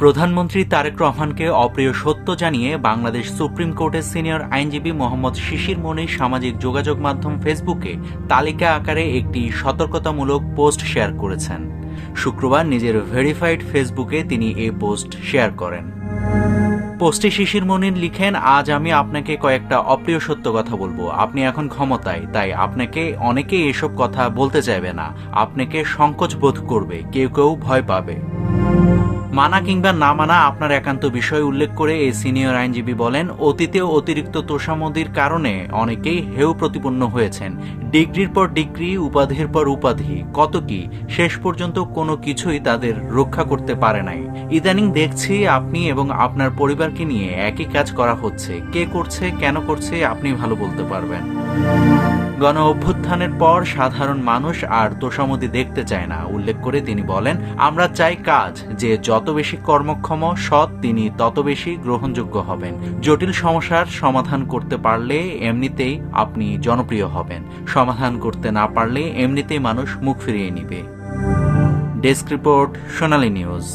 প্রধানমন্ত্রী তারেক রহমানকে অপ্রিয় সত্য জানিয়ে বাংলাদেশ সুপ্রিম কোর্টের সিনিয়র আইনজীবী মোহাম্মদ শিশির মনির সামাজিক যোগাযোগ মাধ্যম ফেসবুকে তালিকা আকারে একটি সতর্কতামূলক পোস্ট শেয়ার করেছেন। শুক্রবার নিজের ভেরিফাইড ফেসবুকে তিনি এই পোস্ট শেয়ার করেন। পোস্টে শিশির মনির লিখেন, আজ আমি আপনাকে কয়েকটা অপ্রিয় সত্য কথা বলবো। আপনি এখন ক্ষমতায়, তাই আপনাকে অনেকেই এসব কথা বলতে চাইবে না, আপনাকে সংকোচ বোধ করবে, কেউ কেউ ভয় পাবে। মানা কিংবা না মানা আপনার একান্ত বিষয় উল্লেখ করে এই সিনিয়র আইনজীবী বলেন, অতীতে অতিরিক্ত তোষামোদির কারণে অনেকেই হেয় প্রতিপন্ন হয়েছেন। ডিগ্রির পর ডিগ্রি, উপাধির পর উপাধি, কত কি, শেষ পর্যন্ত কোনো কিছুই তাদের রক্ষা করতে পারে নাই। ইদানিং দেখছি আপনি এবং আপনার পরিবারকে নিয়ে একই কাজ করা হচ্ছে। কে করছে, কেন করছে, আপনি ভালো বলতে পারবেন। গণ অভ্যুত্থানের পর সাধারণ মানুষ আর তোষামোদি দেখতে চায় না উল্লেখ করে তিনি বলেন, আমরা চাই কাজ, যে যত বেশি কর্মক্ষম সৎ তিনি তত বেশি গ্রহণযোগ্য হবেন। জটিল সমস্যার সমাধান করতে পারলে এমনিতেই আপনি জনপ্রিয় হবেন, সমাধান করতে না পারলে এমনিতেই মানুষ মুখ ফিরিয়ে নিবে। ডেস্ক রিপোর্ট, সোনালী নিউজ।